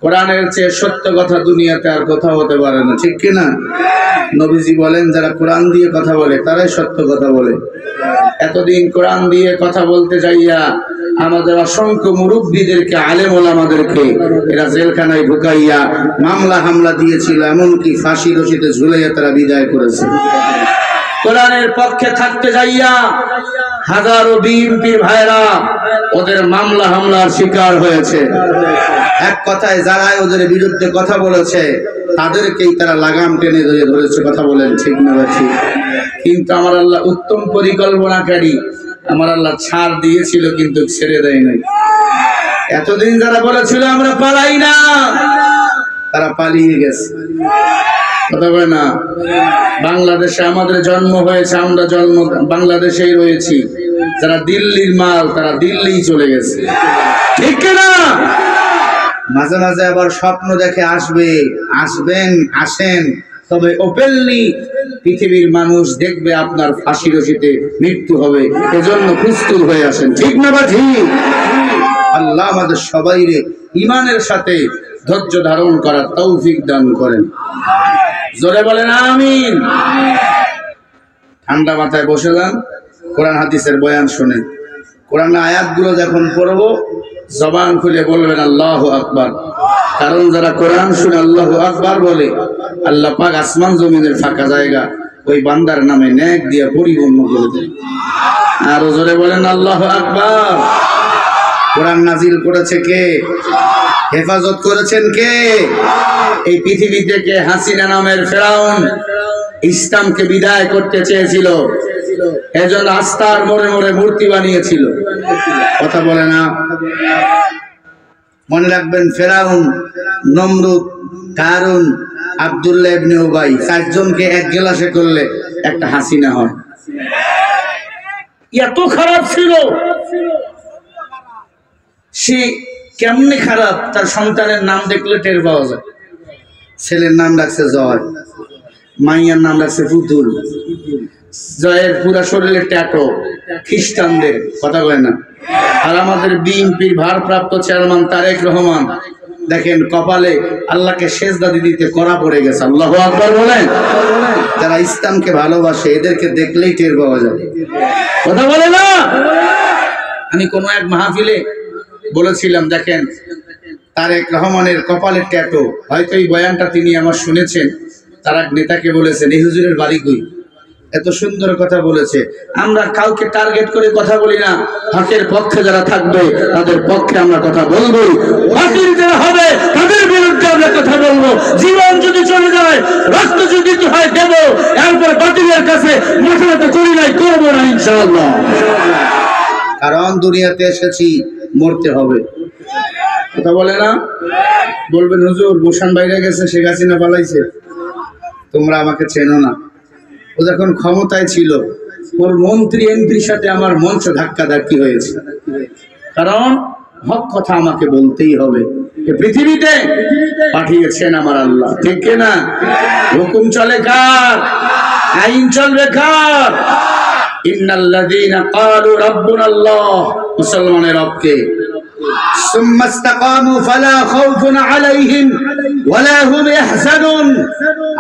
কোরআনের চেয়ে সত্য কথা দুনিয়াতে আর কোথাও হতে পারে না, ঠিক কিনা? নবীজি বলেন যারা কোরআন দিয়ে কথা বলে তারাই সত্য কথা বলে। এতদিন কোরআন দিয়ে কথা বলতে যাইয়া আমাদের অসংখ্য মুরব্বীদেরকে, আলেম ওলামাদেরকে এরা জেলখানায় ঢুকাইয়া মামলা হামলা দিয়েছিল, এমনকি ফাঁসি রশিতে ঝুলাইয়া তারা বিদায় করেছে। কোরআনের পক্ষে থাকতে যাইয়া হাজারো বিএনপির ভাইরা ওদের মামলা হামলার শিকার হয়েছে। এক কথায় যারা ওদের বিরুদ্ধে কথা বলেছে তাদেরকেই তারা লাগাম টেনে ধরেছে। কথা বলেন ঠিক না ঠিক? কিন্তু আমার আল্লাহ উত্তম পরিকল্পনাকারী, আমার আল্লাহ ছাড় দিয়েছিল কিন্তু ছেড়ে দেয় নাই। এতদিন যারা বলেছিল আমরা পালাই না, তারা পালিয়ে গেছে। কথা বলে না? বাংলাদেশে আমাদের জন্ম হয়েছে, আমরা জন্ম বাংলাদেশেই রয়েছি। যারা দিল্লির মাল তারা দিল্লি চলে গেছে, ঠিক না? মাঝে মাঝে আবার স্বপ্ন দেখে আসবেন, আসেন, তবে ওপেনলি পৃথিবীর মানুষ দেখবে আপনার ফাঁসি রশিতে মৃত্যু হবে, এজন্য প্রস্তুত হয়ে আসেন, ঠিক না বা ঠিক? আল্লাহ আমাদের সবাইরে ঈমানের সাথে ধৈর্য ধারণ করার তৌফিক দান করেন। জোরে বলেন আমিন। ঠান্ডা মাথায় বসে যান, কোরআন হাদিসের বয়ান শুনেন। কোরআনের আয়াতগুলো যখন পড়বো জবান খুলে বলবেন আল্লাহু আকবার। কারণ যারা কোরআন শুনে আল্লাহু আকবার বলে, আল্লাহ পাক আসমান জমিনের ফাঁকা জায়গা ওই বান্দার নামে নেক দিয়ে পরিপূর্ণ করে দেয়। আর জোরে বলেন আল্লাহু আকবার। কোরআন নাজিল করেছে কে? হেফাজত করেছেন কে? এই পৃথিবী থেকে হাসিনা নামের ফেরাউন ইসলামকে বিদায় করতে চেয়েছিল, এজন্য আস্তার মোড়ে মোড়ে মূর্তি বানিয়েছিল। কথা বলে না? মনে রাখবেন, ফেরাউন, নমরুদ, কারুন, আব্দুল্লাহ ইবনে উবাই, চারজনকে এক গ্লাসে করলে একটা হাসিনা হয়। এত খারাপ ছিল সে। কেমনে খারাপ তার সন্তানের নাম দেখলে টের পাওয়া যায়। ছেলের নাম রাখছে জয়, মাইয়ার নাম রাখছে পুতুল। জয়ের পুরা শরীরে ট্যাটু, খ্রিস্টানদের। কথা বলে না? আর আমাদের বিএনপির ভারপ্রাপ্ত চেয়ারম্যান তারেক রহমান দেখেন কপালে আল্লাহকে সেজদা দিতে করা পড়ে গেছে। আল্লাহু আকবার বলেন। যারা ইসলামকে ভালোবাসে এদেরকে দেখলেই টের পাওয়া যাবে। কথা বলে না? আমি কোনো এক মাহফিলে বলেছিলাম, দেখেন তারেক রহমানের কপালের ট্যাটু, হয়তো এই বয়ানটা তিনি আমার শুনেছেন। তার এক নেতাকে বলেছেন এই হুজুরের বাড়ি কই? এত সুন্দর কথা বলেছে। আমরা কাউকে টার্গেট করে কথা বলি না, হকের পক্ষে যারা থাকবে তাদের পক্ষে আমরা কথা বলবো, বাতিল যারা হবে তাদের বিরুদ্ধে আমরা কথা বলবো। জীবন যদি চলে যায়, রক্ত যদি হয় দেব, এরপর বাতিলের কাছে মাথা নত করি নাই, করবো না ইনশাআল্লাহ। কারণ দুনিয়াতে এসেছি, মরতে হবে। কথা বলে না? বলবেন হুজুর মোশান বাইরে গেছে, শেখ হাসিনা পালাইছে, তোমরা আমাকে চেনো না। ও যখন ক্ষমতায় ছিল ওর মন্ত্রী এমপির সাথে আমার মঞ্চ ধাক্কাধাক্কি হয়েছে। কারণ হক কথা আমাকে বলতেই হবে। পৃথিবীতে পাঠিয়েছেন আমার আল্লাহ, ঠিক না? হুকুম চলে কার? আইন চলবে কার? ইন্নাল্লাযীনা ক্বালু রাব্বুনাল্লাহ, মুসলমানের রবকে। সুম্মা ইসতাকামু ফালা খাউফুন আলাইহিম ওয়ালা হুম ইয়াহজানুন।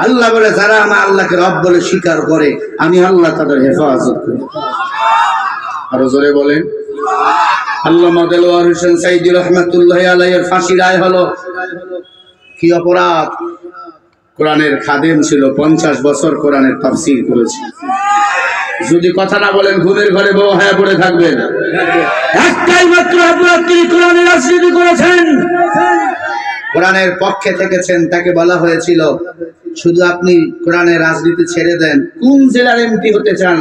আল্লাহ বলে যারা আমার আল্লাহকে রব বলে স্বীকার করে, আমি আল্লাহ তাদের হেফাজত করি। আরো জোরে বলেন। আল্লামা দেলোয়ার হোসেন সাইদী রাহমাতুল্লাহি আলাইহির ফাঁসি রায় হলো। কি অপরাধ? কোরআনের খাদেম ছিল, 50 বছর কোরআনের তাফসীর করেছে। যদি কথা না বলেন ঘুমের ঘরে বউ হয়ে পড়ে থাকবেন। একটাই মাত্র অপরাধ, তিনি কোরআনের রাজনীতি করেছেন, কোরআনের পক্ষে থেকেছেন। তাকে বলা হয়েছিল শুধু আপনি কোরআনের রাজনীতি ছেড়ে দেন, কোন জেলার এমপি হতে চান,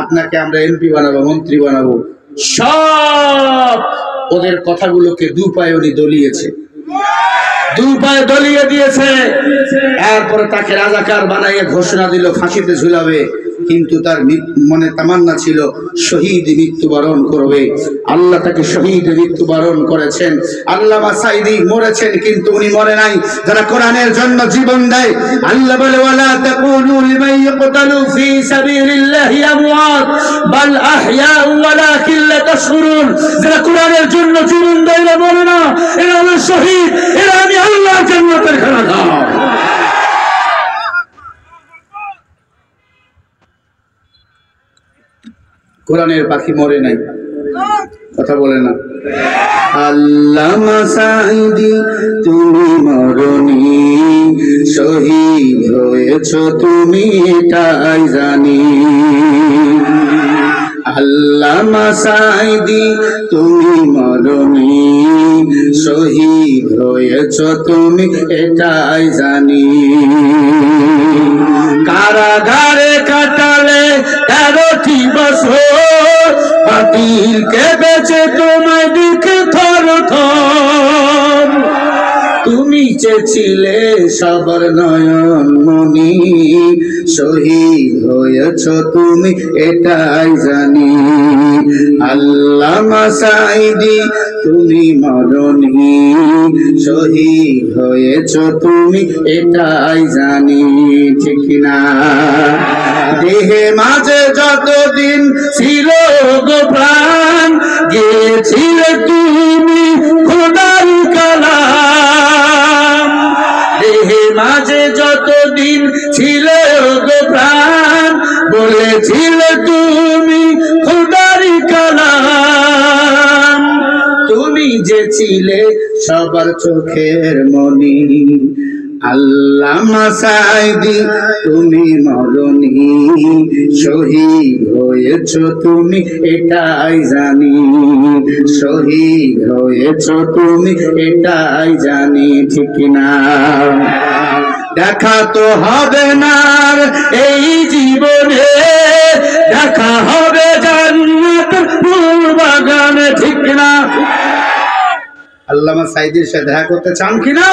আপনাকে আমরা এমপি বানাবো, মন্ত্রী বানাবো। সব ওদের কথাগুলোকে দু পায়ে উনি দলিয়েছে, দু পায়ে দলিয়ে দিয়েছে। এরপরে তাকে রাজাকার বানাইয়ে ঘোষণা দিল ফাঁসিতে ঝুলাবে। কিন্তু তার মনে তামান্না ছিল শহীদ মৃত্যুবরণ করবে। আল্লাহ তাকে শহীদ মৃত্যুবরণ করেছেন। আল্লামা সাঈদী মরেছেন কিন্তু উনি মরে নাই। যারা কোরআনের জন্য জীবন দেয়, আল্লাহ বলে ওয়ালা তাকুলু লিমান ইয়াকতালু ফি সাবিলিল্লাহি আমওয়াত বাল আহইয়াউ ওয়ালাকিন লা তাশউরুন। যারা কোরআনের জন্য জীবন দেয় না, মরে না, এরা হলো শহীদ। এরা আমি আল্লাহ জান্নাতের খানা খাও। কোরআনের পাখি মরে নাই, কথা বলে না। আল্লামা সাঈদী তুমি মরনি, শহীদ হয়েছ তুমি এটাই জানি। আল্লামা সাঈদী তুমি মরনি, শহীদ হয়েছ তুমি এটাই জানি। কারাগারে কাটালে 13টি বছর, বাতিল কেঁদেছে তোমায় দিকে থর থর। তুমি চেয়েছিলে সবার নয়ন মনি, শহীদ হয়েছ তুমি এটাই জানি। আল্লামা সাঈদী তুমি মরনি, শহীদ হয়েছ তুমি এটাই জানি, ঠিক না? দেহে মাঝে যতদিন ছিল গো প্রাণ, গেছিলে তুমি খোদার কালাম। দেহে মাঝে যতদিন ছিল গো প্রাণ, বলেছিলে তুমি খোদার কালাম। তুমি যে ছিলে সবার চোখের মনি, আল্লামা সাঈদী তুমি মরনি, শহীদ হয়েছ তুমি এটাই জানি। শহীদ হয়েছ তুমি এটাই জানি, ঠিক না? দেখা তো হবে না এই জীবনে, দেখা হবে জান্নাতের ফুল বাগানে, ঠিক না? আল্লামা সাঈদীর সাথে দেখা করতে চান কিনা?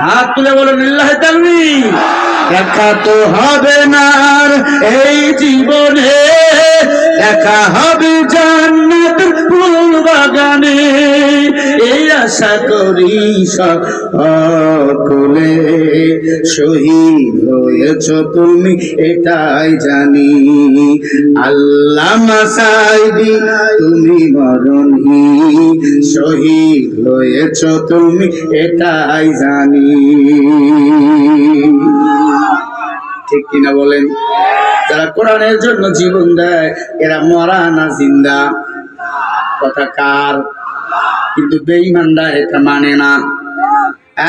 হাত তুলে বলুন লিল্লাহি তাকবীর। দেখা তো হবে না এই জীবনে, দেখা হবে জান্নাতের ফুল বাগানে। এই আশা করি সকলে, শহীদ হয়েছ তুমি এটাই জানি। আল্লামা সাঈদী তুমি মরনি, শহীদ হয়েছ তুমি এটাই জানি, ঠিক কিনা বলেন? যারা কোরআনের জন্য জীবন দেয় এরা মরা না জিন্দা, কথা কার? কিন্তু বেঈমানরা এটা মানে না।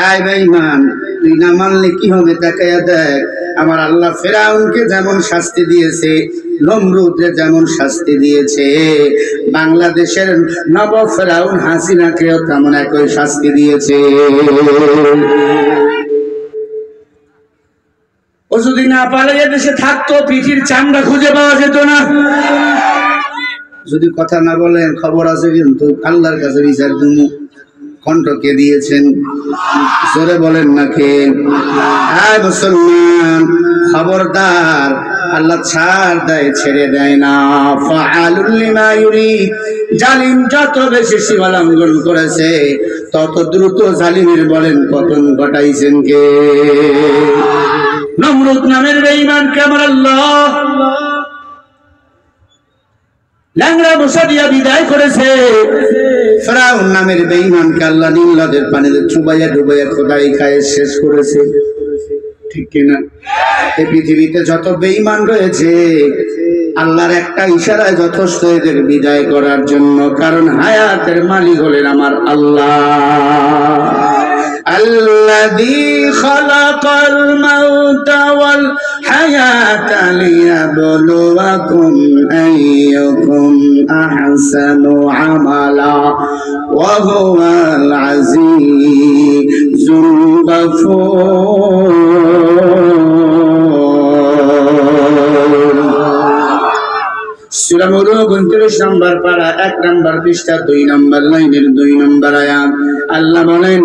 এই বেঈমান, তুই না মানলে কি হবে? তাকায়া দেখ, আমার আল্লাহ ফেরাউনকে যেমন শাস্তি দিয়েছে, নমরুদকে যেমন শাস্তি দিয়েছে, বাংলাদেশের নব ফেরাউন হাসিনাকেও তেমন একই শাস্তি দিয়েছে। ও যদি না পালিয়ে দেশে থাকতো, পিঠির চামড়া খুঁজে পাওয়া যেত না। যদি কথা না বলেন খবর আছে কিন্তু আল্লাহর কাছে বিচার দুমু। কণ্ঠকে দিয়েছেন, জোরে বলেন না কে? আয় মুসলমান, খবরদার, আল্লাহ ছাড় দেয়, ছেড়ে দেয় না। ফাআলুল লিমা ইউরিদ, জালিম যত বেশি সীমা লঙ্ঘন করেছে, তত দ্রুত জালিমের বলেন পতন ঘটাইছেন কে? নমরুদ নামের বেঈমানকে আমার আল্লাহ ল্যাংড়া মশা দিয়া বিদায় করেছে। ফেরাউন নামের বেঈমানকে আল্লাহ নীল নদের পানিতে চুবাইয়া ডুবাইয়া খোদাই খায় শেষ করেছে, ঠিক কিনা? এই পৃথিবীতে যত বেঈমান রয়েছে, আল্লাহর একটা ইশারায় যথেষ্ট এদের বিদায় করার জন্য। কারণ হায়াতের মালিক হলেন আমার আল্লাহ। الذي خلق الموت والحياة ليبلوكم أيكم أحسن عملا وهو العزيز الغفور। সূরা মুলুক 29 নম্বর পারা 1 নম্বর পৃষ্ঠা 2 নম্বর লাইনের 2 নম্বর আয়াত। আল্লাহ বলেন,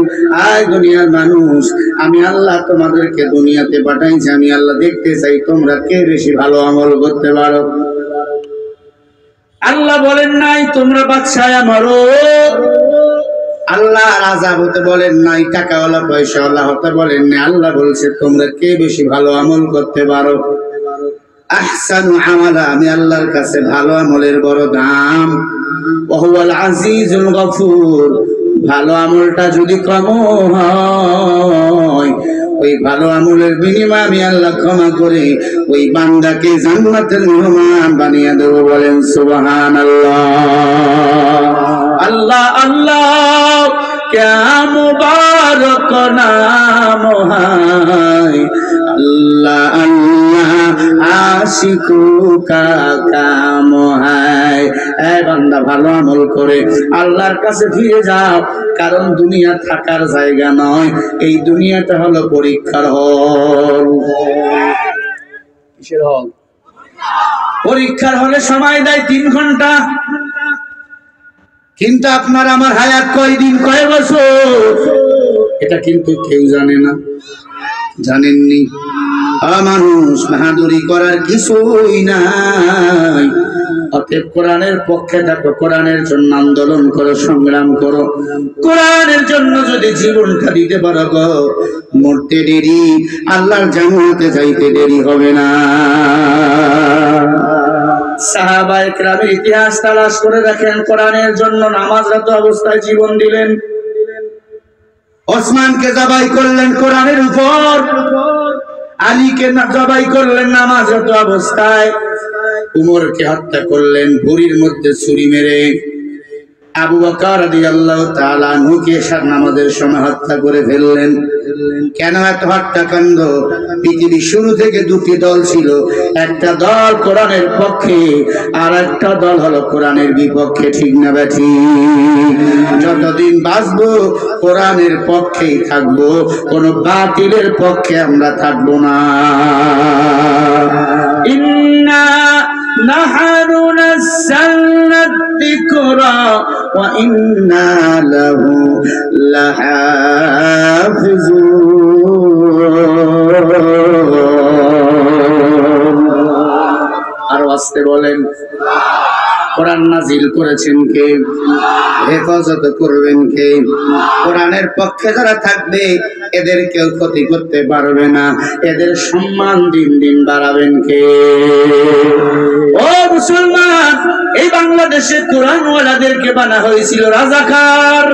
আয় দুনিয়ার মানুষ, আমি আল্লাহ তোমাদেরকে দুনিয়াতে পাঠাইছি, আমি আল্লাহ দেখতে চাই তোমরা কে বেশি ভালো আমল করতে পারো। আল্লাহ বলেন নাই তোমরা বাদশায়া মারো, আল্লাহ আযাব হতে বলেন নাই, টাকাওয়ালা পয়সাওয়ালা হতে বলেন নাই। আল্লাহ বলছে তোমরা কে বেশি ভালো আমল করতে পারো। আহসানু আমালা, আমি আল্লাহর কাছে ভালো আমলের বড় দাম। ওয়া হুয়াল আজিজুল গফুর, ভালো আমলটা যদি কম হয়, ওই ভালো আমলের বিনিময়ে আমি আল্লাহ ক্ষমা করে ওই বান্দাকে জান্নাতের মেহমান বানিয়ে দেব। বলেন সুবহানাল্লাহ। আল্লাহ আল্লাহ क्या मुबारक नाम है, अल्लाह अल्लाह आशिकों का काम है। ए बंदा ভালো আমল করে আল্লাহর কাছে ফিরে যাও, কারণ দুনিয়া থাকার জায়গা নয়, এই দুনিয়াটা হলো পরীক্ষার হল। কিসের হল? পরীক্ষার হলে সময় দেয় 3 ঘন্টা, কিন্তু আপনার আমার হায়াত কয় দিন, কয় বছর, এটা কিন্তু কেউ জানে না। জানেননি? মানুষ বাহাদুরি করার কিছুই নাই। অতএব কোরআনের পক্ষে থাকো, কোরআনের জন্য আন্দোলন করো, সংগ্রাম করো। কোরআনের জন্য যদি জীবনটা দিতে পারো গো, মরতে দেরি, আল্লাহর জান্নাতে যাইতে দেরি হবে না। সাহাবায়ে কেরামের ইতিহাস তালাশ করে দেখেন, কোরআনের জন্য নামাজরত অবস্থায় জীবন দিলেন। ওসমানকে জবাই করলেন কোরআনের উপর, আলীকে জবাই করলেন নামাজরত অবস্থায়, উমরকে হত্যা করলেন ভুঁড়ির মধ্যে ছুরি মেরে, আবু বকর রাদিয়াল্লাহু তাআলা আনহুকে নামাজের সময় হত্যা করে ফেললেন। কেন এত হত্যাকাণ্ড? পৃথিবীর শুরু থেকে 2টি দল ছিল, একটা দল কোরআনের পক্ষে আর একটা দল হলো কোরআনের বিপক্ষে। ঠিক না বেঠিক? যতদিন বাঁচবো কোরআনের পক্ষেই থাকবো, কোন বাতিলের পক্ষে আমরা থাকবো না। ইন্না নাহনু নাযালনা যিকরা ওয়া ইন্না লাহু লাহাফিজুন। আর আস্তে বলেন, কোরআন নাজিল করেছেন কে? হেফাজত করবেন কে? কোরআনের পক্ষে যারা থাকবে এদের কেউ ক্ষতি করতে পারবে না, এদের সম্মান দিন দিন বাড়াবেন কে? ও মুসলমান, এই বাংলাদেশে কোরআনওয়ালাদেরকে বানা হয়েছিল রাজাকার।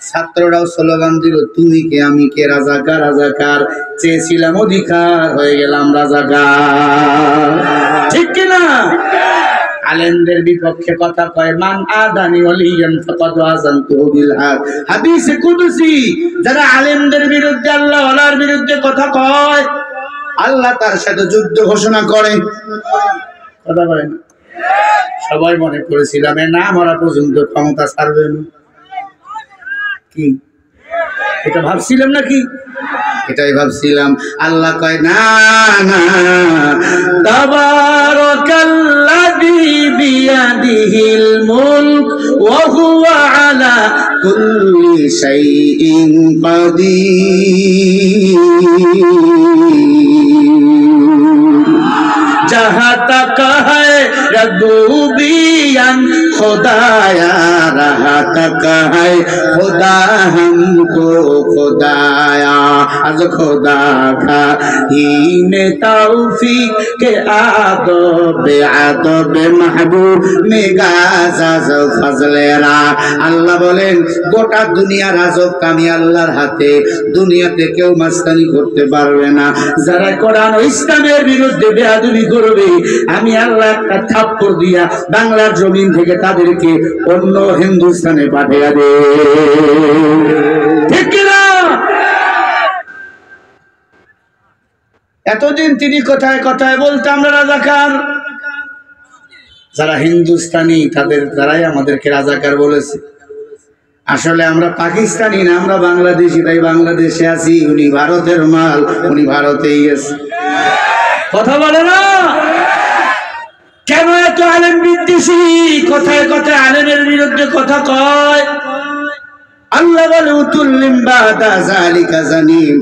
ছাত্ররাও স্লোগান দিল, তুমি কে আমি কে, রাজাকার রাজাকার। চেয়েছিলাম অধিকার, হয়ে গেলাম রাজাকার। ঠিক কিনা? আলেমদের বিপক্ষে কথা কয়, মান আদানি ওয়ালিয়ান ফাকাদ আযানতুহু বিল হক। হাদিসে কুদসি, যারা আলেমদের বিরুদ্ধে, আল্লাহ ওয়ালার বিরুদ্ধে কথা কয়, আল্লাহ তার সাথে যুদ্ধ ঘোষণা করে। কথা বলেন, সবাই মনে করেছিলাম না মরা পর্যন্ত ক্ষমতা ছাড়বেন, কি এটা ভাবছিলাম নাকি? এটাই ভাবছিলাম। আল্লাহ কয় না না, তাবারাকাল্লাযী বিয়াদিহিল মুলক ওয়া হুয়া আলা কুল্লি শাইইন কাদির। जहाँ तक है रबूबियत खुदाया, रहा तक है खुदा हमको खुदाया। आज खुदा का ही ने तौफीक के आदब आदब महबूब में गाज़ फजलेरा। আল্লাহ বলেন, গোটা দুনিয়া রাজত্ব আমি আল্লাহর হাতে, দুনিয়াতে কেউ মাস্তানি করতে পারবে না। যারা কোরআন ও ইসলামের বিরুদ্ধে বেয়াদবি করবে, আমি আল্লাহ একটা থাপ্পড় দিয়া বাংলার জমিন থেকে তাদেরকে অন্য হিন্দুস্তানে পাঠিয়ে দে। ঠিক কিনা? এতদিন তিনি কথায় কথায় বলতে আমরা রাজাকার, যারা হিন্দুস্তানি তাদের দ্বারাই আমাদেরকে রাজাকার বলেছে। আসলে আমরা পাকিস্তানি না, আমরা বাংলাদেশি, তাই বাংলাদেশে আছি। উনি ভারতের মাল, উনি ভারতেই আছে। কথা বলে না কেন? এত আলেম বিদ্বেষী, কথায় কথায় আলেমের বিরুদ্ধে কথা কয়। আল্লাহ বলে, উতুল্লিম বাদা যালিকা জানিম,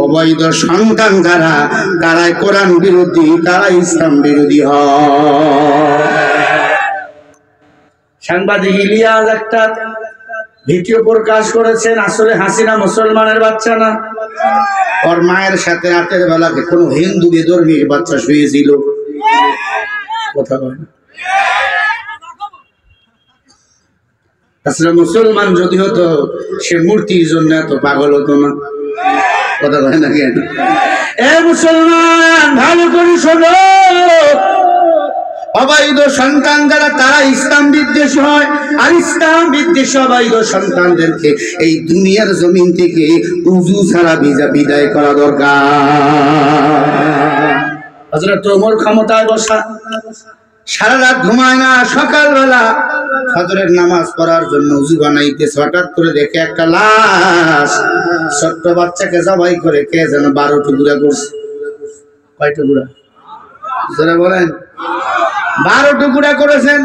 অবৈধ সন্তান যারা, তারাই কোরআন বিরোধী, তারা ইসলাম বিরোধী হয়। সাংবাদিক ইলিয়াস একটা ভিডিও প্রকাশ করেছেন, আসলে হাসিনা মুসলমানের বাচ্চা না, ওর মায়ের সাথে রাতের বেলাকে কোন হিন্দু বেধর্মীর বাচ্চা শুয়েছিল। কথা বলে তাছাড়া মুসলমান যদি হতো সে মূর্তির জন্য এত পাগল হতো না। কথা বলে না কেন? এ মুসলমান ভালো করে শোনো, অবৈধ সন্তান যারা তারা ইসলাম বিদ্বেষ হয়, আর ইসলাম বিদ্বেষ অবৈধ সন্তানদেরকে এই দুনিয়ার জমিন থেকে উযু ছাড়া বিদায় করা দরকার। হযরত ওমর ক্ষমতায় বসা, সারা রাত ঘুমায় না, সকালবেলা ফজরের নামাজ পড়ার জন্য উযু বানাইতেছে, হঠাৎ করে দেখে একটা লাশ, ছোট্ট বাচ্চাকে জবাই করে কে যেন 12 টুকরা করছে। কয় টুকরা? যারা বলেন 12 টুকরা করেছেন।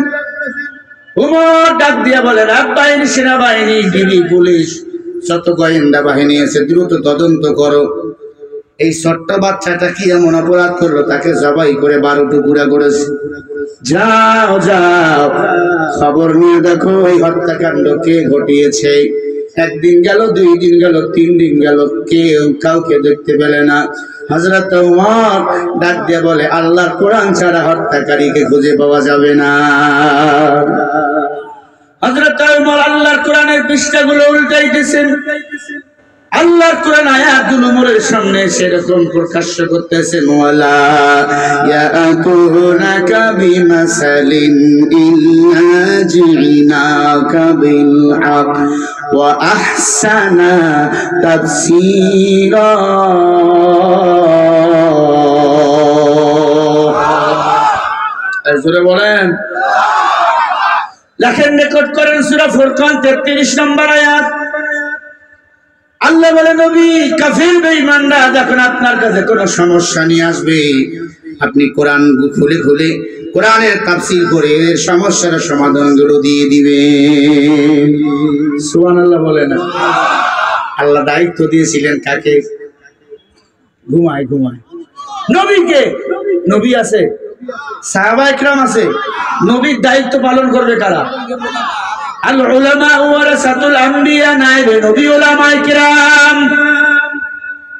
ওমর ডাক দিয়া বলেন, বাহিনী, সেনাবাহিনী, ডিবি, পুলিশ, যত গোয়েন্দা বাহিনী আছে দ্রুত তদন্ত করো, এই ছোট্ট বাচ্চাটা কি এমন অপরাধ করলো তাকে জবাই করে 12 টুকরা করেছে। যাও যাও খবর নিয়ে দেখো এই হত্যাকাণ্ড কে ঘটিয়েছে। একদিন গেল, 2 দিন গেল, 3 দিন গেল, কেউ কাউকে দেখতে পেলে না। হযরত ওমর ডাক দিয়ে বলে, আল্লাহর কোরআন ছাড়া হত্যাকারীকে খুঁজে পাওয়া যাবে না। হযরত ওমর আল্লাহর কোরআনের পৃষ্ঠাগুলো উল্টাইতেছেন, আল্লাহর কোরআন আয়াতগুলো ওমরের সামনে সেরকম প্রকাশ্য করতেছেন। ওয়ালা ইয়াতুনাকা বিমাসালিন ইল্লা জিনাকা বিল হক ওয়া আহসানা তাফসীরা। জোরে বলেন। লেখেন, রেকর্ড করেন সূরা ফুরকান 33 নম্বর আয়াত। আল্লাহ বলে, নবী কাফির বেঈমানরা যখন আপনার কাছে কোনো সমস্যা নিয়ে আসবে, আপনি কোরআন খুলে খুলে কোরআনের তাফসীর করে এর সমস্যার সমাধানগুলো দিয়ে দিবেন। সুবহানাল্লাহ বলে না? আল্লাহ দায়িত্ব দিয়েছিলেন কাকে? ঘুমায় নবীকে। নবী আছে, সাহাবা ইকরাম আছে, নবীর দায়িত্ব পালন করবে কারা? আল উলামা ওয়ারাসাতুল আম্বিয়া, নায়েবে নবী উলামায়ে কিরাম।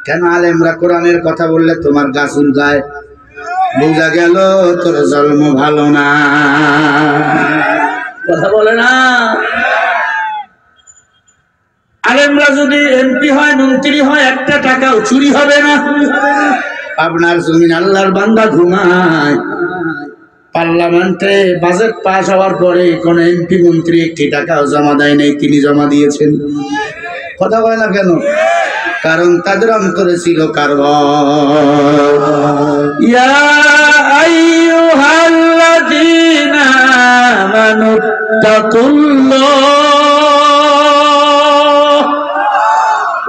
কেন আলেমরা কোরআনের কথা বললে তোমার গা চুলকায়? বোঝা গেল তোর জন্ম ভালো না। কথা বলে না? আলেমরা যদি এমপি হয়, মন্ত্রী হয়, একটা টাকাও চুরি হবে না। আপনার জমিন আল্লাহর বান্দা ঘুমায়। পার্লামেন্টে বাজেট পাস হওয়ার পরে কোন এমপি মন্ত্রী একটি টাকাও জমা দেয় নাই, তিনি জমা দিয়েছেন। কথা বলে না কেন? কারণ তাদের অন্তরে ছিল কার ভয়। ইয়া আইয়ুহাল্লাযীনা আমানুত্তাকুল্লাহ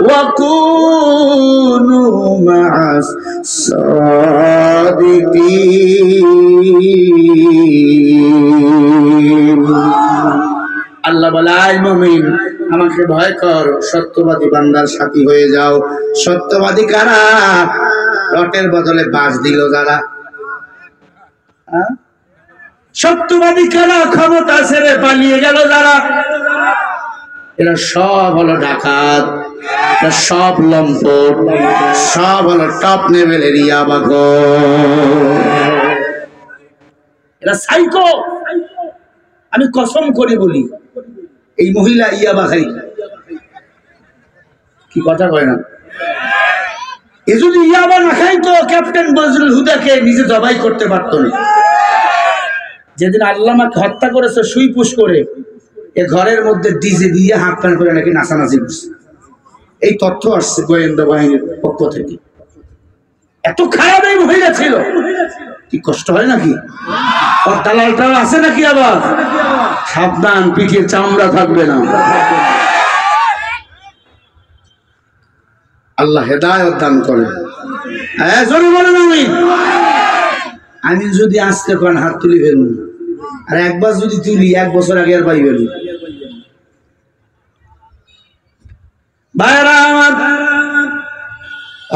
ওয়া কুনু মা'আস সাদিকিন। আল্লাহ বলে, আয় মুমিন, আমাকে ভয় কর, সত্যবাদী বান্দার সাথী হয়ে যাও। সত্যবাদী কারা? রটের বদলে বাঁশ দিল যারা। সত্যবাদী কারা? ক্ষমতা ছেড়ে পালিয়ে গেল যারা। এরা সব হলো ডাকাত, সব লম্পট, সব হলো টপ লেভেলের ইয়াবাখোর। এরা সাইকো। আমি কসম করে বলি, এই মহিলা ইয়াবা খাই। কি কথা কয় না? এ যদি ইয়াবা না খাইতো, ক্যাপ্টেন বজরুল হুদাকে নিজে জবাই করতে পারতো না। যেদিন আল্লামাকে হত্যা করেছে সুই পুশ করে, এ ঘরের মধ্যে ডিজে দিয়ে হাত টান করে নাকি নাচানাচি করছে। এই তথ্য আসছে গোয়েন্দা বাহিনীর পক্ষ থেকে। এত খারাপ এই মহিলা ছিল। কি কষ্ট হয় নাকি? ওর দালালটাও আছে নাকি? আবার সাবধান, পিঠে চামড়া থাকবে না। আল্লাহ হেদায়েত দান করেন। জোরে বলেন আমিন। আমি যদি আজকে কোন হাত তুলি ফেলুন, আর একবার যদি তুলি 1 বছর আগে আর পাইবেন। ভাইরা আমার,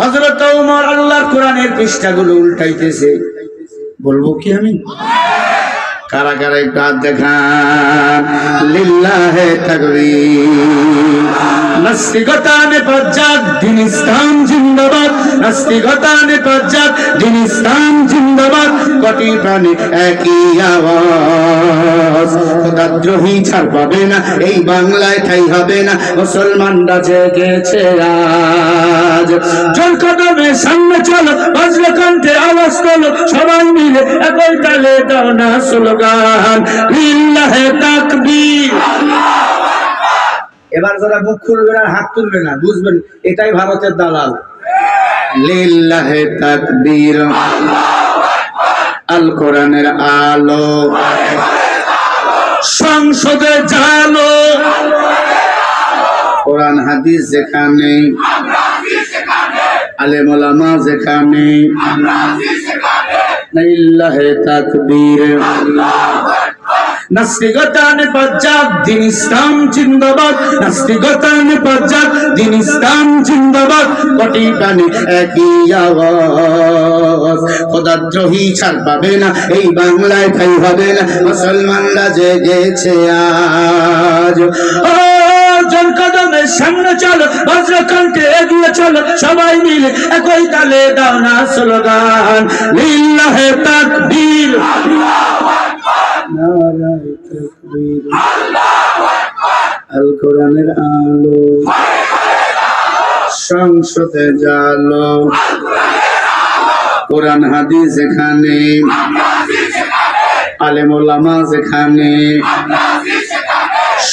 হযরত ওমর আল্লাহর কোরআনের পৃষ্ঠাগুলো উল্টাইতেছে। বলবো কি আমি? কারা কারা একটু হাত দেখান। লিল্লাহে তাকবীর, নাস্তিকতা নিপাত দিন ইসলাম জিন্দাবাদ, নাস্তিকতা নিপাত দিন ইসলাম জিন্দাবাদ, কোটি প্রাণে একই আওয়াজ। খোদাদ্রোহী ছাড় পাবে না, এই বাংলায় ঠাই হবে না, মুসলমানরা জেগেছে আজ। জোর কদমে সামনে চলো, বজ্রকণ্ঠে আওয়াজ তোলো, সবাই মিলে একই তালে দাও না স্লোগান, লিল্লাহে তাকবীর। এবার যারা মুখ খুলবে না, হাত তুলবে না, বুঝবেন এটাই ভারতের দালাল। লিল্লাহে তাকবীর, আল কোরআনের আলো, সংসদে জালো, কোরআন হাদিস যেখানে, আলেম ওলামা যেখানে, লিল্লাহে তাকবীর। নাস্তিকতা নিপাত দিন ইসলাম জিন্দাবাদ, নাস্তিকতা নিপাত দিন ইসলাম জিন্দাবাদ, কোটি প্রাণে একই আওয়াজ। খোদাদ্রোহী ছাড় পাবে না, এই বাংলায় ঠাই হবে না, মুসলমানরা জেগেছে আজ। ও জোর কদমে সামনে চলো, বজ্রকণ্ঠে এগিয়ে চলো, সবাই মিলে একই তালে দাও না স্লোগান, লিল্লাহে তাকবীর, নারায়ে তাকবীর, আল কোরআনের আলো, সংসদে জালো, কোরআন হাদিস যেখানে, আলেম ওলামা যেখানে,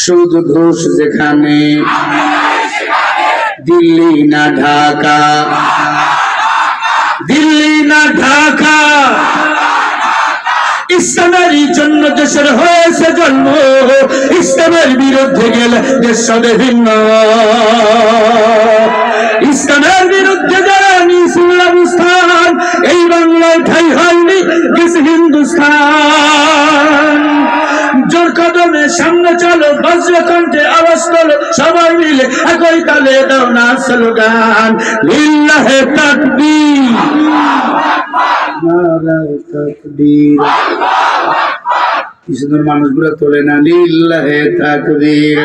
সুদ ঘুষ যেখানে, দিল্লি না ঢাকা, দিল্লি না ঢাকা, ইসলামের জন্য দেশের হয়েছে জন্ম, ইসলামের বিরুদ্ধে গেলে দেশ হবে ভিন্ন। ইসলামের বিরুদ্ধে যারা নিয়েছিল অবস্থান, এই বাংলায় ঠাই হয়নি, গেছে হিন্দুস্তান। জোর কদমে সামনে চলো, বজ্রকণ্ঠে আওয়াজ তোলো, সবাই মিলে একই তালে দাও না স্লোগান, লিল্লাহে তাকবীর, নারায়ে তাকবীর। কি সুন্দর মানুষগুলো তোলে না, লিল্লাহে তাকবীর,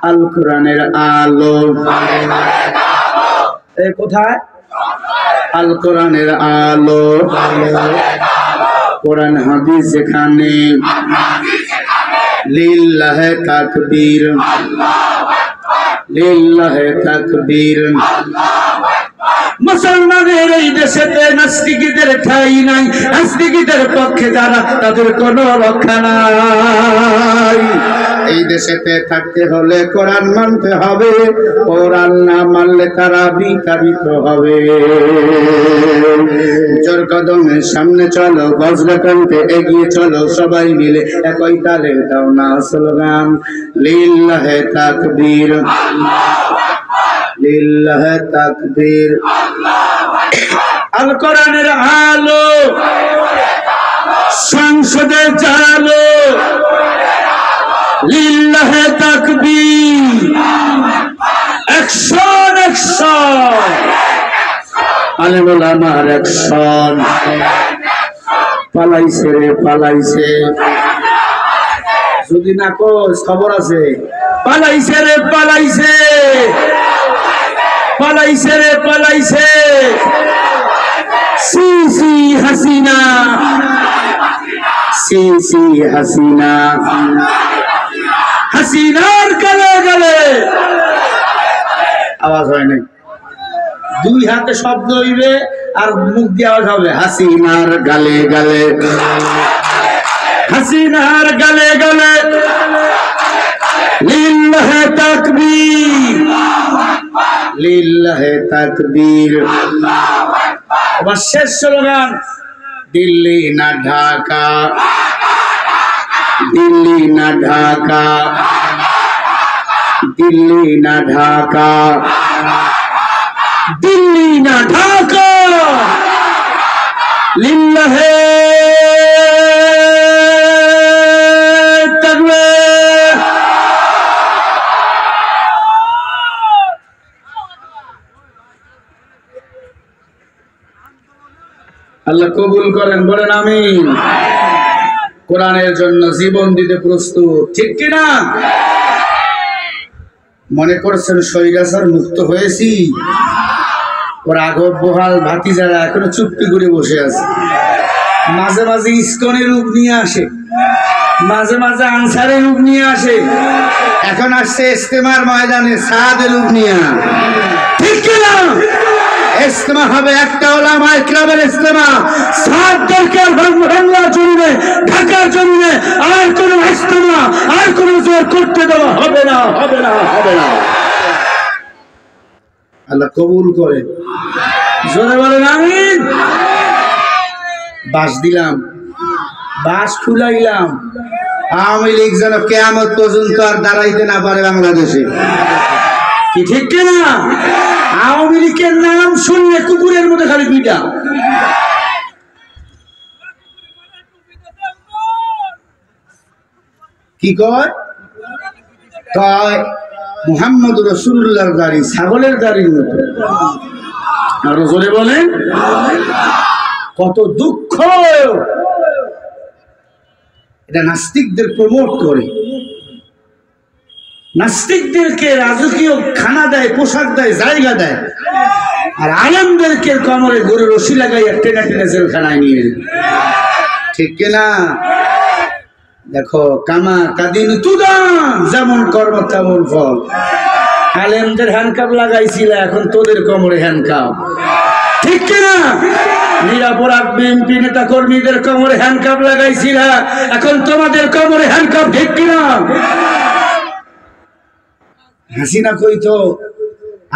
আল কোরআনের আলো। এই কোথায়? আল কোরআনের আলো, কোরআন হাদিস যেখানে, লিল্লাহে তাকবীর, লিল্লাহে তাকবীর। মুসলমানের এই দেশেতে নাস্তিকদের ঠাই নাই, নাস্তিকদের পক্ষে যারা, তাদের কোনো রক্ষা নাই। এই দেশেতে থাকতে হলে কোরআন মানতে হবে, কোরআন না মানলে তারা বিতাড়িত হবে। জোর কদমে সামনে চলো, বজ্রকণ্ঠে এগিয়ে চলো, সবাই মিলে একই তালে দাও না স্লোগান, লিল্লাহে তাকবীর, লিল্লাহে তাকবীর। আল কোরআনের আলো, সংসদে জালো, লিল্লাহে তাকবীর। অ্যাকশন, অ্যাকশন, আলেম ওলামার অ্যাকশন। পালাইছে রে পালাইছে, যদি না কোস খবর আছে, পালাইছে রে পালাইছে, পালাইছে রে পালাইছে। সি সি হাসিনা, সি সি হাসিনা, হাসিনার গলে গলে। আওয়াজ হয় নাই, দুই হাতে শব্দ হইবে আর মুখ দিয়ে আওয়াজ হবে, হাসিনার গালে গালে, হাসিনার গালে গালে, লিল্লাহে তাকবীর, লিল্লাহে তাকবীর। এবার শেষ স্লোগান, দিল্লি না ঢাকা, দিল্লি না ঢাকা, দিল্লি না ঢাকা, দিল্লি না ঢাকা, লিল্লাহে তাকবীর। আল্লাহ কবুল করেন, বলেন আমিন। কোরআনের জন্য জীবন দিতে প্রস্তুত, ঠিক কিনা? মনে করছেন স্বৈরাচার মুক্ত হয়েছি? ওর আগব বহাল ভাতিজারা এখনো চুপটি করে বসে আছে। মাঝে মাঝে ইসকনের রূপ নিয়ে আসে, মাঝে মাঝে আনসারের রূপ নিয়ে আসে, এখন আসছে ইস্তেমার ময়দানে সাদের রূপ নিয়ে। ঠিক কিনা? ইস্তেমা হবে একটা ওলামা ইকরামের ইস্তেমা। সাত দরকার বাংলা জমিনে, ঢাকার জমিনে আর কোনো ইস্তেমা, আর কোনো জোর করতে দেওয়া হবে না, হবে না, হবে না। আল্লাহ কবুল করে। জোরে বলেন আমিন। বাস দিলাম, বাস খুলাইলাম, আওয়ামী লীগ যেন কিয়ামত পর্যন্ত আর দাঁড়াইতে না পারে বাংলাদেশে। কি ঠিক কিনা? আওয়ামী লীগের নাম শুনলে কুকুরের মধ্যে খালি পিটা। কি কয়? কয় মুহাম্মদ রাসূলুল্লাহর দাড়ি ছাগলের দাড়ির মতো। আরো জোরে বলেন। কত দুঃখ! এটা নাস্তিকদের প্রমোট করে, নাস্তিকদেরকে রাজকীয় খানা দেয়, পোশাক দেয়, জায়গা দেয়, আর আলেমদেরকে কমরে গরু রশি লাগাই টেনে টেনে জেলখানায় নিয়ে যায়। ঠিক কিনা? দেখো কামা কাদিন তুদান, যেমন কর্ম তেমন ফল। আলেমদের হ্যান্ডকাপ লাগাইছিল, এখন তোদের কোমরে হ্যান্ডকাপ। ঠিক কিনা? নিরাপরাধ বিএনপি নেতা কর্মীদের কোমরে হ্যান্ডকাপ লাগাইছিল, এখন তোমাদের কোমরে হ্যান্ডকাপ। ঠিক কিনা? হাসিনা কইতো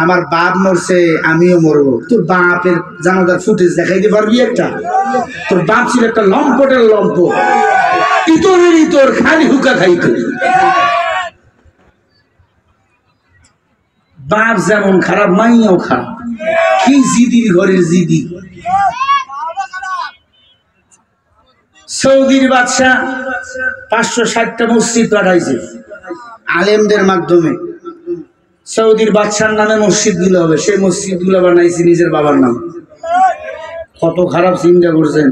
আমার বাপ মরছে আমিও মরবো। তোর বাপের জানাজার ফুটেজ দেখাইতে পারবি একটা? তোর বাপ ছিল একটা লম্পটের লম্পট, ইতরের ইতর, খালি হুকা খাইতো। বাপ যেমন খারাপ, মাইয়াও খারাপ। কি জিদির ঘরের জিদি। সৌদির বাদশা 560টা মসজিদ পাঠাইছে আলেমদের মাধ্যমে। সৌদির বাদশার নামে মসজিদ গুলো হবে, সেই মসজিদ গুলো বানাইছে নিজের বাবার নাম। কত খারাপ চিন্তা করছেন।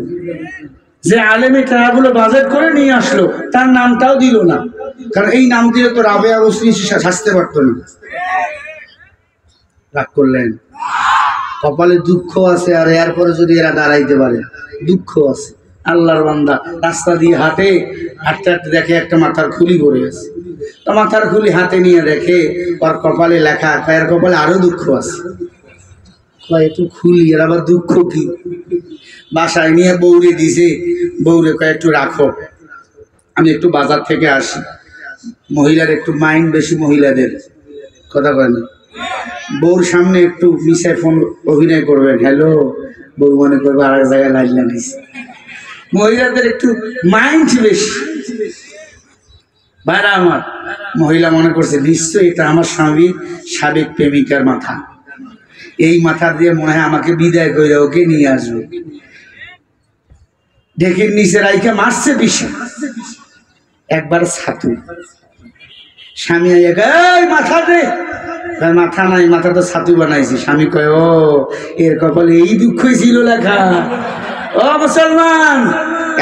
যে আলেমে টাকাগুলো বাজেট করে নিয়ে আসলো, তার নামটাও দিল না, কারণ এই নাম দিলে তো রাবেয়া বসরি সাজতে পারতো না। রাগ করলেন। কপালে দুঃখ আছে, আর এরপরে যদি এরা দাঁড়াইতে পারে, দুঃখ আছে। আল্লাহর বান্দা রাস্তা দিয়ে হাঁটে, হাঁটতে হাঁটতে দেখে একটা মাথার খুলি পড়ে গেছে। তো মাথার খুলি হাতে নিয়ে দেখে ওর কপালে লেখা, এর কপালে আরো দুঃখ আছে। একটু খুলি, এর আবার দুঃখ কি? বাসায় নিয়ে বউরে দিছে, বউরে কয় একটু রাখো, আমি একটু বাজার থেকে আসি। মহিলার একটু মাইন্ড বেশি, মহিলাদের কথা কয় না। বউর সামনে একটু মিশায় ফোন অভিনয় করবেন, হ্যালো, বউ মনে করবে আর এক জায়গায় লাইন লাগাইছে। মহিলাদের একটু মাইন্ড বেশি। ভাইরা আমার, মহিলা মনে করছে নিশ্চয়ই এটা আমার স্বামীর সাবেক প্রেমিকার মাথা, এই মাথা দিয়ে মনে হয় আমাকে বিদায় করে ওকে নিয়ে আসবে। ঢেকির নিচে রাইখা মারছে বেশি, একবার ছাতু। স্বামী মাথা দে, মাথা নাই, মাথা তো ছাতু বানাইছি। স্বামী কয় ও, এর কপালে এই দুঃখই ছিল লেখা। ও মুসলমান,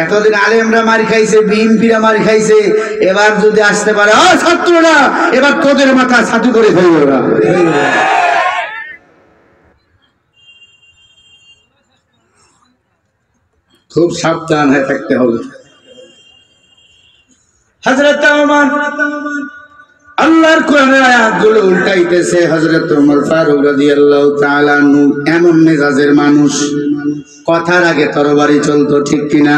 এতদিন আলেমরা মারি খাইছে, বিএনপিরা মারি খাইছে, এবার যদি আসতে পারে ও ছাত্ররা, এবার তোদের মাথা ছাতু করে ফেলবে ওরা। খুব সাবধান হয়ে থাকতে হবে। হযরত ওমর আল্লাহর কোরআনের আয়াতগুলো উল্টাইতেছে। হযরত ওমর ফারুক রাদিয়াল্লাহু তাআলা আনহু এমন মেজাজের মানুষ, কথার আগে তরবারি চলতো। ঠিক কিনা?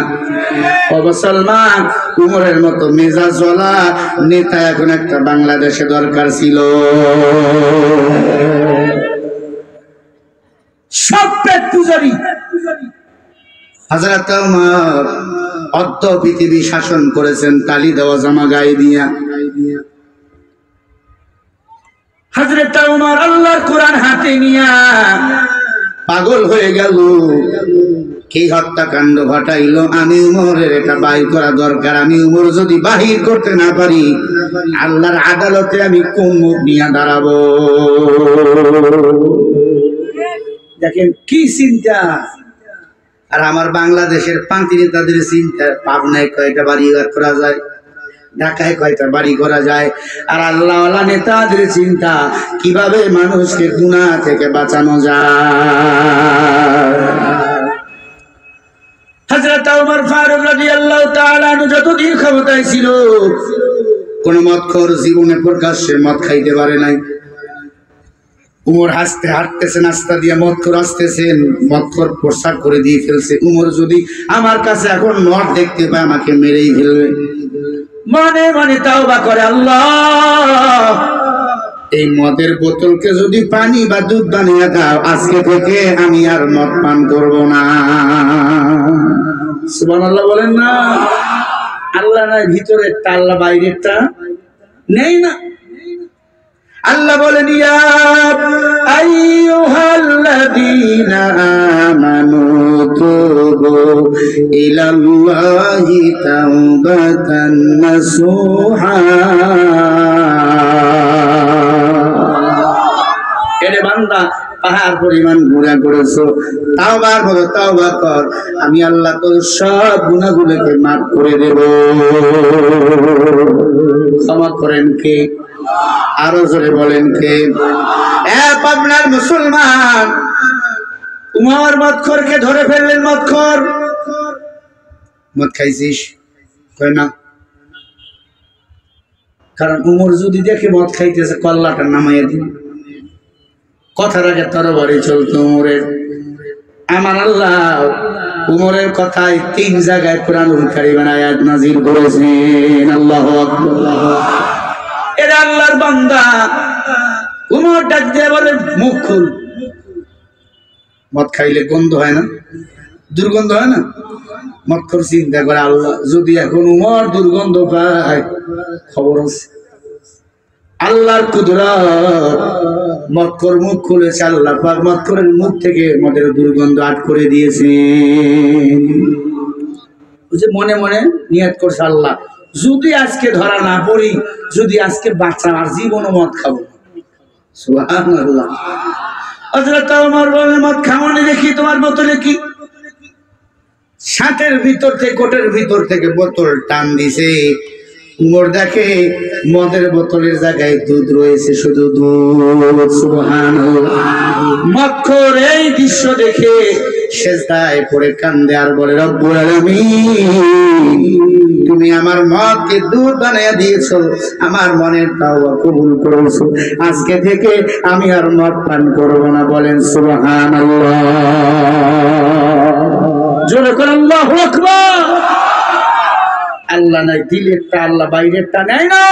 ও মুসলমান, উমরের মতো মেজাজওয়ালা নেতা এখন একটা বাংলাদেশে দরকার ছিল। সব পেট পূজারি। হযরত ওমর অর্ধ পৃথিবী শাসন করেছেন তালি দেওয়া জামা গায়ে দিয়া। হযরত ওমর আল্লাহর কোরআন হাতে নিয়া পাগল হয়ে গেল। কি হত্যাকাণ্ড ঘটাইলো, আমি উমরের এটা বাহির করা দরকার। আমি উমর যদি বাহির করতে না পারি, আল্লাহর আদালতে আমি কোন মুখ নিয়ে দাঁড়াবো? দেখেন কি চিন্তা। আর আমার বাংলাদেশের পাঁচটি নেতাদের চিন্তা, পাবনায় কয়টা বাড়ি করা যায়, ঢাকায় কয়টা বাড়ি করা যায়, আর আল্লাহওয়ালা নেতাদের চিন্তা কিভাবে মানুষকে গুনাহ থেকে বাঁচানো যায়। হযরত ওমর ফারুক রাদিয়াল্লাহু তাআলা আনহু যতদিন ক্ষমতায় ছিল কোন মদখোর জীবনে প্রকাশ্যে মদ খাইতে পারে নাই। উমর হাঁটতেছে, নাস্তা দিয়ে মদখোর আসতেছেন, মদখোর পোশাক করে দিয়ে ফেলছে। উমর যদি আমার কাছে এখন মদ দেখতে পায় আমাকে মেরেই ফেলবে। মনে মনে তাওবা করে, আল্লাহ এই মদের বোতলকে যদি পানি বা দুধ বানিয়ে দাও, আজকে থেকে আমি আর মদ পান করব না। সুবহানাল্লাহ বলেন না। আল্লাহ নাই ভিতরেরটা, আল্লাহ বাইরেরটা নেই না। আল্লাহ বলেন, ইয়া আইয়ুহাল্লাযীনা আমানু তুবু ইলাল্লাহি তাওবাতান নাসুহা। এরে বান্দা, পাহাড় পরিমাণ গুনাহ করেছো, তাওবার বলো, তাওবা কর, আমি আল্লাহ তোর সব গুনাহগুলোকে মাফ করে দেব। ক্ষমা করেন কে? আরো জোরে বলেন কে? আপনার মুসলমান উমর মদখোরকে ধরে ফেললেন। মদখোর, মদ খাইছিস? কয় না। কারণ উমর যদি দেখে মদ খাইতেছে কল্লাটা নামাইয়া দিন। কথার আগে তরবারি চলতো উমরের। আমার আল্লাহ উমরের কথায় 3 জায়গায় কুরআনুল কারীমের আয়াত নাযিল করেছেন। আল্লাহু আকবার। এরা আল্লাহর বান্দা। উমর ডাক দিয়ে বলে, মুখ খুল। মদ খাইলে গন্ধ হয় না? দুর্গন্ধ হয় না? মদখোর চিন্তা করে, আল্লাহ যদি এখন উমর দুর্গন্ধ পায়, খবর আছে। আল্লাহর কুদরত, মদখোর মুখ খুলেছে। আল্লাহ পাক মদখোরের মুখ থেকে মদের দুর্গন্ধ আট করে দিয়েছেন। যে মনে মনে নিয়ত করছে, আল্লাহ যদি আজকে ধরা না পড়ি, যদি আজকে বাঁচা, আর জীবনও মদ খাবো। সুবহানাল্লাহ। হযরত ওমর বলেন, মদ খাওয়ানি দেখি তোমার বোতলে কি? শার্টের ভিতর থেকে, কোটের ভিতর থেকে বোতল টান দিছে। উমর দেখে মদের বোতলের জায়গায় দুধ রয়েছে, শুধু দুধ। সুবহানাল্লাহ। মদখোর এই দৃশ্য দেখে সেজদায় পড়ে কান্দে আর বলে, রব্বুল আলামিন, তুমি আমার মদকে দুধ বানিয়ে দিয়েছো, আমার মনের তাওবা কবুল করেছো, আজকে থেকে আমি আর মদ পান করব না। বলেন সুবহানাল্লাহ। জোরে করে আল্লাহু আকবার। আল্লাহ নাই দিলেরটা, আল্লাহ বাইরেরটা নেয় না।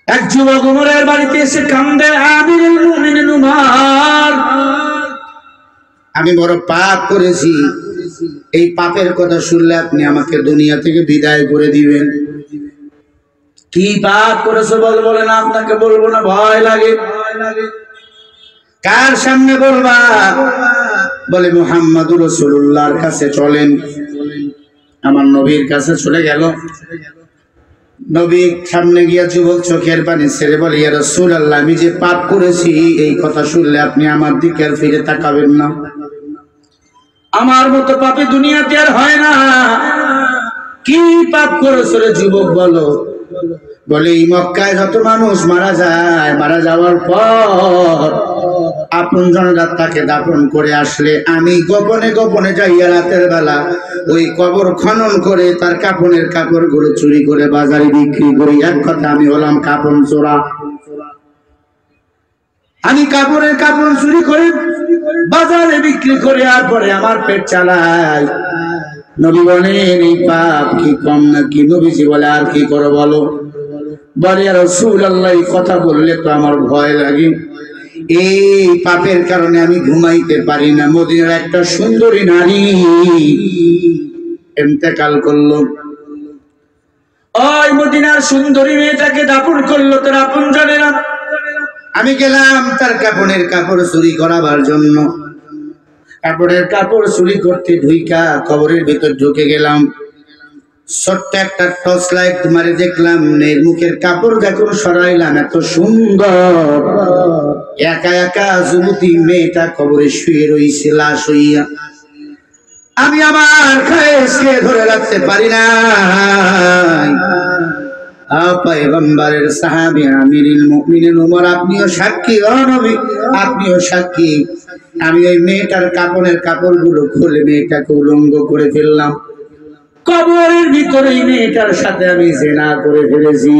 এক যুবক উমরের বাড়িতে এসে কান্দে, আমিরুল মুমিনিন উমর, আমি বড় পাপ করেছি, এই পাপের কথা শুনলে আপনি আমাকে দুনিয়া থেকে বিদায় করে দিবেন। কি পাপ করেছো বল? বলে না, আপনাকে বলবো না, ভয় লাগে। কার সামনে বলবা? বলে মুহাম্মাদুর রাসূলুল্লাহর কাছে চলেন। আমার নবীর কাছে চলে গেল। নবী সামনে গিয়া যুবক চোখের পানি ছেড়ে বলে, ইয়া রাসূলুল্লাহ, আমি যে পাপ করেছি এই কথা শুনলে আপনি আমার দিকে আর ফিরে তাকাবেন না। আমার মতো পাপী দুনিয়াতে আর হয় না। কি পাপ করেছো রে যুবক বলো? বলে, এই মক্কায় যত মানুষ মারা যায়, মারা যাওয়ার পর আপনজনরা তাকে দাফন করে আসলে আমি গোপনে গোপনে যাইয়া রাতের বেলা ওই কবর খনন করে তার কাফনের কাপড়গুলো চুরি করে বাজারে বিক্রি করি। এক কথা, আমি হলাম কাফন চোরা। আমি কাপড়ের কাপড় চুরি করে বাজারে বিক্রি করে আর পরে আমার পেট চালাই। নবী বলেন, এই পাপ কি কম নাকি? নবীজি বলে, আর কি করো বলো? বলে, ইয়া রাসূলুল্লাহ, এই কথা বললে তো আমার ভয় লাগে। এই পাপের কারণে আমি ঘুমাইতে পারি না। মদিনার একটা সুন্দরী নারী ইন্তেকাল করলো। ওই মদিনার সুন্দরী মেয়েটাকে দাফন করলো তার আপনজনেরা। আমি গেলাম তার কাপড়ের কাপড় চুরি করাবার জন্য। কাপড়ের কাপড় চুরি করতে ঢুইকা কবরের ভিতর ঢুকে গেলাম। ছোট্ট একটা টর্চ লাইট মারে দেখলাম মেয়ের মুখের কাপড় যখন সরাইলাম, এত সুন্দর একা একা যুবতী মেয়েটা কবরে শুয়ে রইছে লাশ হইয়া। আমি আমার খায়েশকে ধরে রাখতে পারি না। পয়গম্বরের সাহাবী আমিরুল মুমিনিন ওমর, আপনিও সাক্ষী, ও নবী আপনিও সাক্ষী, আমি ওই মেয়েটার কাপড়ের কাপড়গুলো খুলে মেয়েটাকে উলঙ্গ করে ফেললাম, কবরের ভিতরে এই মেয়েটার সাথে আমি জিনা করে ফেলেছি।